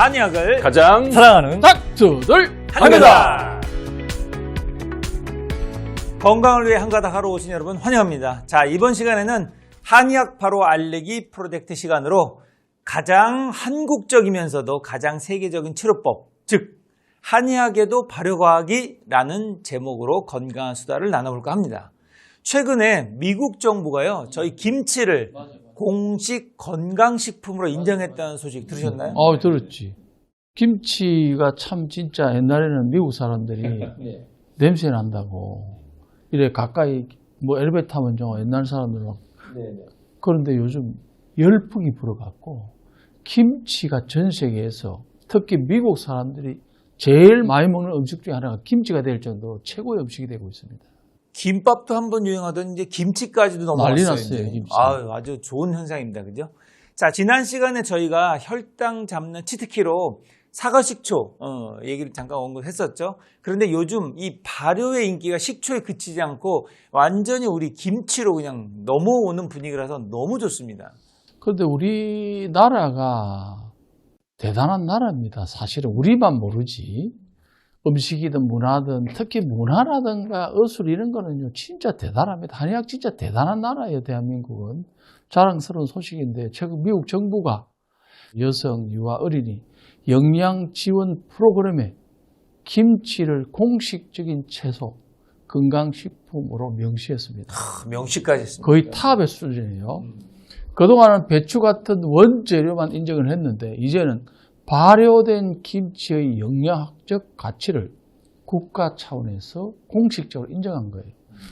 한의학을 가장 사랑하는 닥터들 한가닥. 건강을 위해 한가닥 하러 오신 여러분 환영합니다. 자, 이번 시간에는 한의학 바로 알리기 프로젝트 시간으로 가장 한국적이면서도 가장 세계적인 치료법, 즉 한의학에도 발효과학이라는 제목으로 건강한 수다를 나눠볼까 합니다. 최근에 미국 정부가요, 저희 김치를 공식 건강식품으로 인정했다는 소식 들으셨나요? 들었지. 김치가 참 진짜 옛날에는 미국 사람들이 냄새 난다고 이래 가까이 뭐 엘리베이터 타면 좀 옛날 사람들은 막 그런데 요즘 열풍이 불어갖고 김치가 전 세계에서 특히 미국 사람들이 제일 많이 먹는 음식 중에 하나가 김치가 될 정도로 최고의 음식이 되고 있습니다. 김밥도 한번 유행하던 이제 김치까지도 넘어왔어요. 난리 났어요, 김치. 아주 좋은 현상입니다. 그죠? 자, 지난 시간에 저희가 혈당 잡는 치트키로 사과식초 얘기를 잠깐 언급했었죠. 그런데 요즘 이 발효의 인기가 식초에 그치지 않고 완전히 우리 김치로 그냥 넘어오는 분위기라서 너무 좋습니다. 그런데 우리나라가 대단한 나라입니다. 사실은 우리만 모르지. 음식이든 문화든 특히 문화라든가 어술 이런 거는요 진짜 대단합니다. 한의학 진짜 대단한 나라예요. 대한민국은. 자랑스러운 소식인데 최근 미국 정부가 여성, 유아, 어린이 영양 지원 프로그램에 김치를 공식적인 채소 건강식품으로 명시했습니다. 명시까지 했습니다. 거의 탑의 수준이에요. 그동안은 배추 같은 원재료만 인정을 했는데 이제는 발효된 김치의 영양학적 가치를 국가 차원에서 공식적으로 인정한 거예요.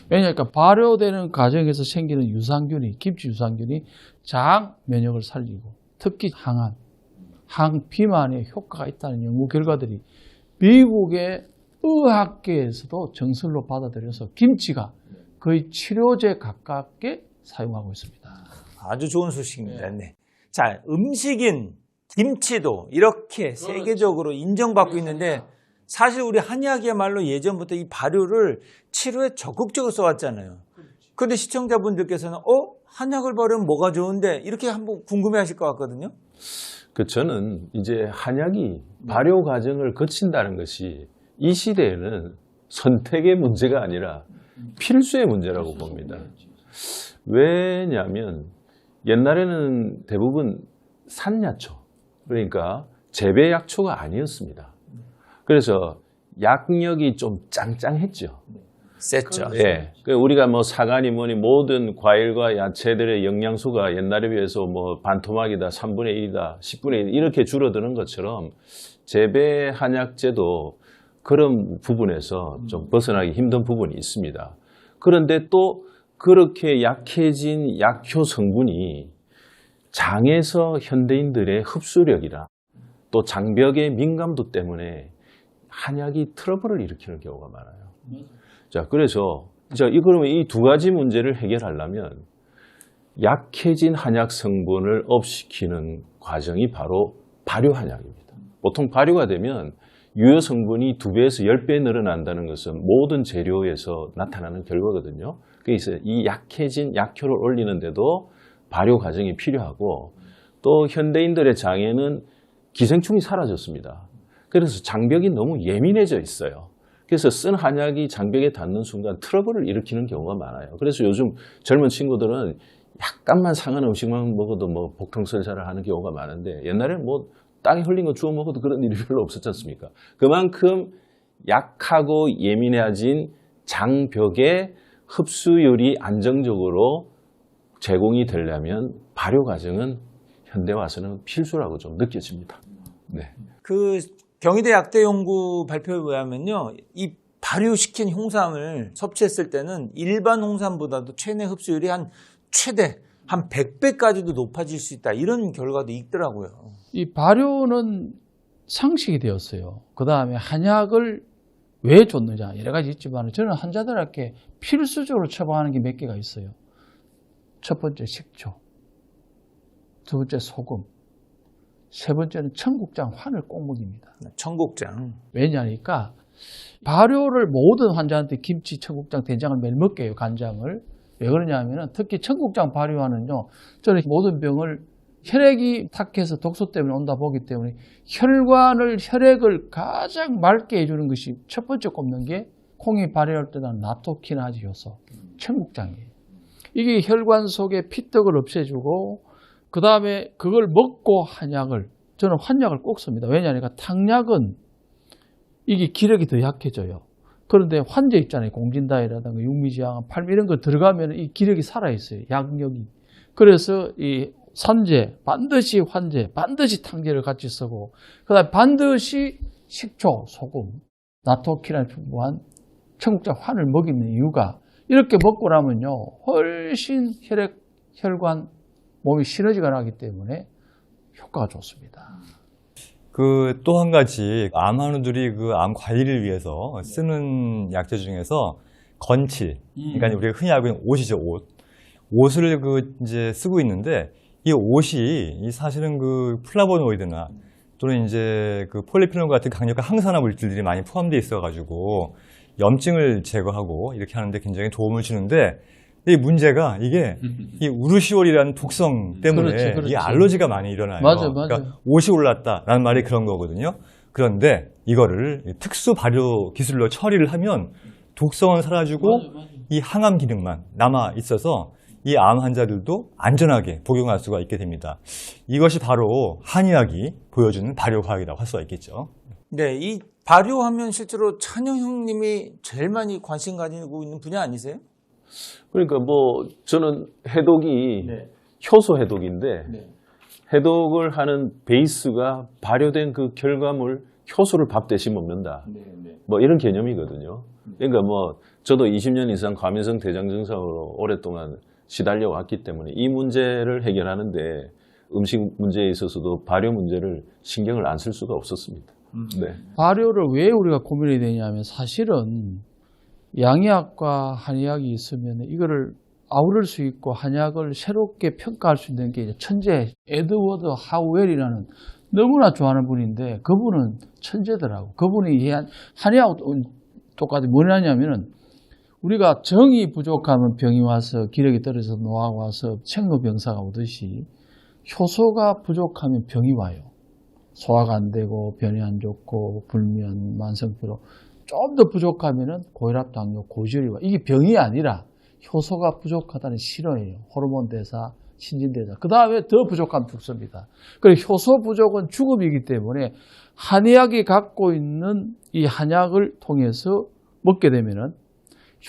왜냐하면 발효되는 과정에서 생기는 유산균이, 김치 유산균이 장 면역을 살리고 특히 항암, 항비만에 효과가 있다는 연구 결과들이 미국의 의학계에서도 정설로 받아들여서 김치가 거의 치료제 가깝게 사용하고 있습니다. 아주 좋은 소식입니다. 네. 자, 음식인 김치도 이렇게 세계적으로 인정받고 있는데 사실 우리 한의학이야말로 예전부터 이 발효를 치료에 적극적으로 써왔잖아요. 그런데 시청자분들께서는 한약을 발효하면 뭐가 좋은데 이렇게 한번 궁금해하실 것 같거든요. 저는 이제 한약이 발효 과정을 거친다는 것이 이 시대에는 선택의 문제가 아니라 필수의 문제라고 봅니다. 왜냐하면 옛날에는 대부분 산야초, 그러니까 재배약초가 아니었습니다. 그래서 약력이 좀 짱짱했죠. 셌죠. 예. 우리가 뭐 사과니 뭐니 모든 과일과 야채들의 영양소가 옛날에 비해서 뭐 반토막이다, 3분의 1이다, 10분의 1 이렇게 줄어드는 것처럼 재배 한약재도 그런 부분에서 좀 벗어나기 힘든 부분이 있습니다. 그런데 또 그렇게 약해진 약효 성분이 장에서 현대인들의 흡수력이나 또 장벽의 민감도 때문에 한약이 트러블을 일으키는 경우가 많아요. 자, 그래서 그러면 이 두 가지 문제를 해결하려면 약해진 한약 성분을 업시키는 과정이 바로 발효 한약입니다. 보통 발효가 되면 유효 성분이 2배에서 10배 늘어난다는 것은 모든 재료에서 나타나는 결과거든요. 그래서 이 약해진 약효를 올리는데도 발효 과정이 필요하고 또 현대인들의 장에는 기생충이 사라졌습니다. 그래서 장벽이 너무 예민해져 있어요. 그래서 쓴 한약이 장벽에 닿는 순간 트러블을 일으키는 경우가 많아요. 그래서 요즘 젊은 친구들은 약간만 상한 음식만 먹어도 뭐 복통설사를 하는 경우가 많은데 옛날에는 뭐 땅에 흘린 거 주워 먹어도 그런 일이 별로 없었지 않습니까? 그만큼 약하고 예민해진 장벽의 흡수율이 안정적으로 제공이 되려면 발효 과정은 현대 와서는 필수라고 좀 느껴집니다. 네. 그 경희대 약대연구 발표에 의하면요, 이 발효시킨 홍삼을 섭취했을 때는 일반 홍삼보다도 체내 흡수율이 최대 한 100배까지도 높아질 수 있다. 이런 결과도 있더라고요. 이 발효는 상식이 되었어요. 그 다음에 한약을 왜 줬느냐 여러 가지 있지만 저는 환자들에게 필수적으로 처방하는 게 몇 개가 있어요. 첫 번째 식초, 두 번째 소금, 세 번째는 청국장 환을 꼭 먹입니다. 청국장. 왜냐니까 발효를 모든 환자한테 김치, 청국장, 된장을 매일 먹게 해요. 간장을. 왜 그러냐면 특히 청국장 발효하는요. 저는 모든 병을 혈액이 탁해서 독소 때문에 온다 보기 때문에 혈액을 가장 맑게 해주는 것이 첫 번째 꼽는 게 콩이 발효할 때 나는 나토키나즈 효소, 청국장이에요. 이게 혈관 속에 피떡을 없애주고 그 다음에 그걸 먹고 한약을, 저는 환약을 꼭 씁니다. 왜냐하니까 탕약은 이게 기력이 더 약해져요. 그런데 환제 있잖아요. 공진다이라든가 육미지항, 팔미 이런 거 들어가면 이 기력이 살아있어요. 약력이. 그래서 이 산제, 반드시 환제, 반드시 탕제를 같이 쓰고 그 다음에 반드시 식초, 소금, 나토키나에 풍부한 청국장 환을 먹이는 이유가 이렇게 먹고 나면요. 훨씬 혈관, 몸이 시너지가 나기 때문에 효과가 좋습니다. 그 또 한 가지 암 환우들이 그 암 관리를 위해서 쓰는 약재 중에서 건칠, 그러니까 우리가 흔히 알고 있는 옷이죠, 옷. 옷을 그 이제 쓰고 있는데 이 옷이 사실은 그 플라보노이드나 또는 이제 그 폴리피놀 같은 강력한 항산화 물질들이 많이 포함되어 있어가지고 염증을 제거하고 이렇게 하는데 굉장히 도움을 주는데 이 문제가 이게 이 우르시올이라는 독성 때문에 그렇지. 이 알러지가 많이 일어나요. 맞아. 그러니까 옷이 올랐다라는 말이 그런 거거든요. 그런데 이거를 특수 발효 기술로 처리를 하면 독성은 사라지고 이 항암 기능만 남아 있어서 이 암 환자들도 안전하게 복용할 수가 있게 됩니다. 이것이 바로 한의학이 보여주는 발효과학이라고 할 수가 있겠죠. 네, 이 발효하면 실제로 찬영 형님이 제일 많이 관심 가지고 있는 분야 아니세요? 그러니까 뭐 저는 해독이 효소 해독인데 해독을 하는 베이스가 발효된 그 결과물 효소를 밥 대신 먹는다. 뭐 이런 개념이거든요. 그러니까 뭐 저도 20년 이상 과민성 대장 증상으로 오랫동안 시달려 왔기 때문에 이 문제를 해결하는데 음식 문제에 있어서도 발효 문제를 신경을 안 쓸 수가 없었습니다. 네. 발효를 왜 우리가 고민이 되냐면 사실은 양의학과 한의학이 있으면 이거를 아우를 수 있고 한약을 새롭게 평가할 수 있는 게 천재 에드워드 하우웰이라는 너무나 좋아하는 분인데 그분은 천재더라고. 그분이 한의학 똑같이 뭐냐면은 우리가 정이 부족하면 병이 와서 기력이 떨어져서 노화가 와서 생로병사가 오듯이 효소가 부족하면 병이 와요. 소화가 안 되고 변이 안 좋고 불면, 만성피로 좀 더 부족하면은 고혈압, 당뇨, 고지혈이 와. 이게 병이 아니라 효소가 부족하다는 신호예요. 호르몬 대사, 신진대사. 그 다음에 더 부족하면 죽습니다. 그래서 효소 부족은 죽음이기 때문에 한의학이 갖고 있는 이 한약을 통해서 먹게 되면은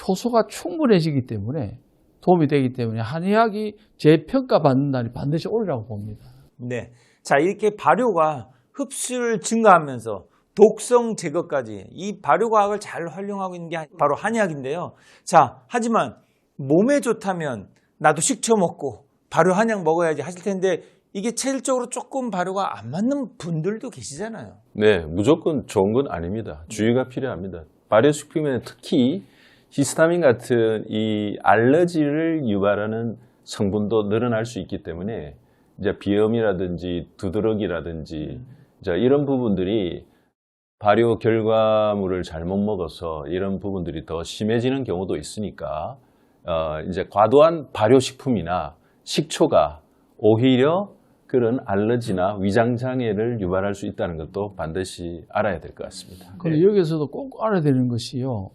효소가 충분해지기 때문에 도움이 되기 때문에 한의학이 재평가받는 날이 반드시 오리라고 봅니다. 네. 자, 이렇게 발효가 흡수를 증가하면서 독성 제거까지 이 발효과학을 잘 활용하고 있는 게 바로 한의학인데요. 자, 하지만 몸에 좋다면 나도 식초 먹고 발효 한약 먹어야지 하실 텐데 이게 체질적으로 조금 발효가 안 맞는 분들도 계시잖아요. 네, 무조건 좋은 건 아닙니다. 주의가 필요합니다. 발효식품에는 특히 히스타민 같은 이 알러지를 유발하는 성분도 늘어날 수 있기 때문에 이제 비염이라든지 두드러기라든지 이런 부분들이 발효 결과물을 잘못 먹어서 이런 부분들이 더 심해지는 경우도 있으니까 이제 과도한 발효식품이나 식초가 오히려 그런 알러지나 위장 장애를 유발할 수 있다는 것도 반드시 알아야 될 것 같습니다. 그런데 여기서도 꼭 알아야 되는 것이요.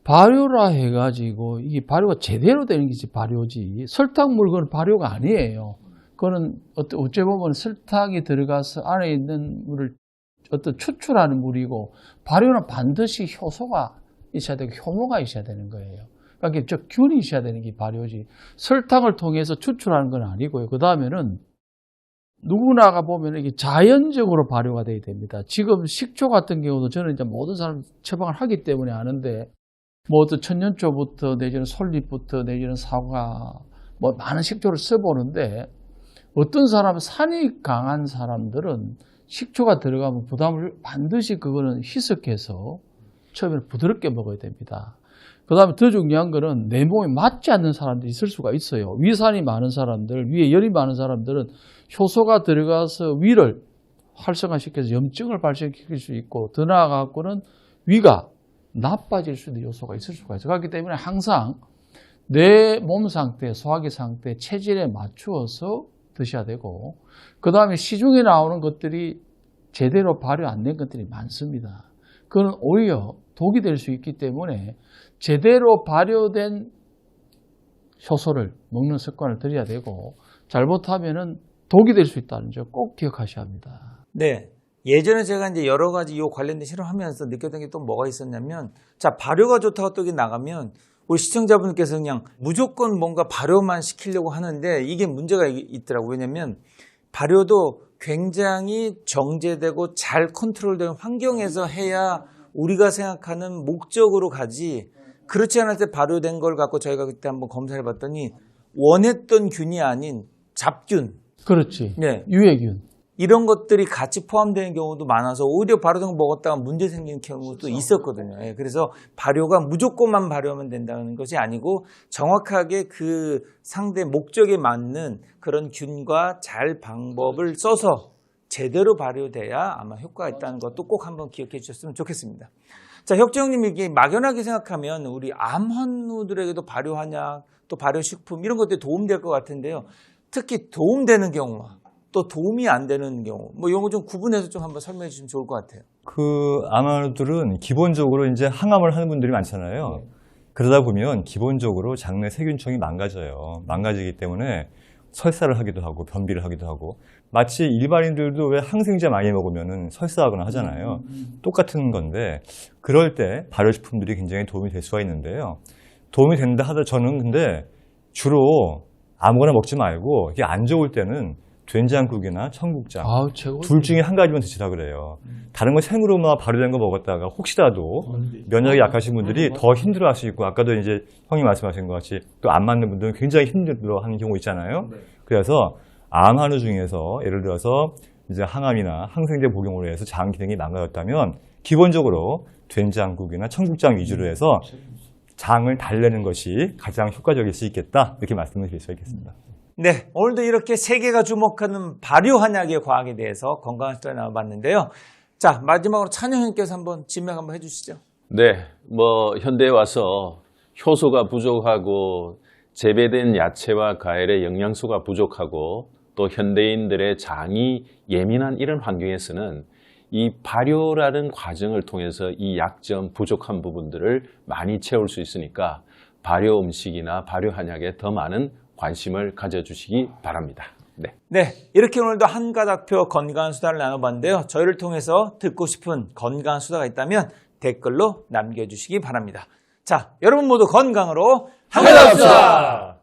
발효라 해가지고 이게 발효가 제대로 되는 것이 발효지 설탕 물건은 발효가 아니에요. 그거는 어찌 보면 설탕이 들어가서 안에 있는 물을 어떤 추출하는 물이고 발효는 반드시 효소가 있어야 되고 효모가 있어야 되는 거예요. 그러니까 저 균이 있어야 되는 게 발효지 설탕을 통해서 추출하는 건 아니고요. 그 다음에는 누구나가 보면 이게 자연적으로 발효가 돼야 됩니다. 지금 식초 같은 경우도 저는 이제 모든 사람 처방을 하기 때문에 아는데 뭐 어떤 천년초부터 내지는 솔잎부터 내지는 사과 뭐 많은 식초를 써보는데 어떤 사람은 산이 강한 사람들은 식초가 들어가면 부담을 반드시 그거는 희석해서 처음에는 부드럽게 먹어야 됩니다. 그 다음에 더 중요한 거는 내 몸에 맞지 않는 사람들이 있을 수가 있어요. 위산이 많은 사람들, 위에 열이 많은 사람들은 효소가 들어가서 위를 활성화시켜서 염증을 발생시킬 수 있고 더 나아가고는 위가 나빠질 수 있는 요소가 있을 수가 있어요. 그렇기 때문에 항상 내 몸 상태, 소화기 상태, 체질에 맞추어서 드셔야 되고, 그 다음에 시중에 나오는 것들이 제대로 발효 안 된 것들이 많습니다. 그건 오히려 독이 될 수 있기 때문에 제대로 발효된 효소를 먹는 습관을 들여야 되고, 잘못하면은 독이 될 수 있다는 점 꼭 기억하셔야 합니다. 네. 예전에 제가 이제 여러 가지 이 관련된 실험하면서 느꼈던 게 또 뭐가 있었냐면, 자, 발효가 좋다고 또 나가면 우리 시청자분께서 그냥 무조건 뭔가 발효만 시키려고 하는데 이게 문제가 있더라고요. 왜냐면 발효도 굉장히 정제되고 잘 컨트롤된 환경에서 해야 우리가 생각하는 목적으로 가지, 그렇지 않을 때 발효된 걸 갖고 저희가 그때 한번 검사해 봤더니 원했던 균이 아닌 잡균, 그렇지. 네. 유해균. 이런 것들이 같이 포함되는 경우도 많아서 오히려 발효된 거 먹었다가 문제 생기는 경우도 있었거든요. 예, 그래서 발효가 무조건만 발효하면 된다는 것이 아니고 정확하게 그 상대 목적에 맞는 그런 균과 잘 방법을 써서 제대로 발효돼야 아마 효과가 있다는 것도 꼭 한번 기억해 주셨으면 좋겠습니다. 자, 혁재형님, 이게 막연하게 생각하면 우리 암 환우들에게도 발효한약, 또 발효식품 이런 것들이 도움될 것 같은데요. 특히 도움되는 경우와 또 도움이 안 되는 경우, 뭐 이런 거 좀 구분해서 좀 한번 설명해 주시면 좋을 것 같아요. 그 암환우들은 기본적으로 이제 항암을 하는 분들이 많잖아요. 그러다 보면 기본적으로 장내 세균층이 망가져요. 망가지기 때문에 설사를 하기도 하고 변비를 하기도 하고, 마치 일반인들도 왜 항생제 많이 먹으면 설사하거나 하잖아요. 똑같은 건데, 그럴 때 발효식품들이 굉장히 도움이 될 수가 있는데요. 도움이 된다 하더라도 저는 근데 주로 아무거나 먹지 말고 이게 안 좋을 때는 된장국이나 청국장, 아우, 최고. 둘 중에 한 가지만 드시라 그래요. 다른 거 생으로만 발효된 거 먹었다가 혹시라도 면역이 약하신 분들이 더 힘들어 할 수 있고, 아까도 이제 형이 말씀하신 것 같이 또 안 맞는 분들은 굉장히 힘들어 하는 경우 있잖아요. 그래서 암 환우 중에서 예를 들어서 이제 항암이나 항생제 복용으로 해서 장 기능이 망가졌다면 기본적으로 된장국이나 청국장 위주로 해서 장을 달래는 것이 가장 효과적일 수 있겠다, 이렇게 말씀을 드릴 수 있겠습니다. 네, 오늘도 이렇게 세계가 주목하는 발효한약의 과학에 대해서 건강한 숫자를 나눠봤는데요. 자, 마지막으로 찬영님께서 한번 진명 한번 해주시죠. 네, 뭐 현대에 와서 효소가 부족하고 재배된 야채와 과일의 영양소가 부족하고 또 현대인들의 장이 예민한 이런 환경에서는 이 발효라는 과정을 통해서 이 약점, 부족한 부분들을 많이 채울 수 있으니까 발효 음식이나 발효 한약에 더 많은 관심을 가져주시기 바랍니다. 네. 네, 이렇게 오늘도 한 가닥표 건강한 수다를 나눠봤는데요. 저희를 통해서 듣고 싶은 건강한 수다가 있다면 댓글로 남겨주시기 바랍니다. 자, 여러분 모두 건강으로 한 가닥 수다!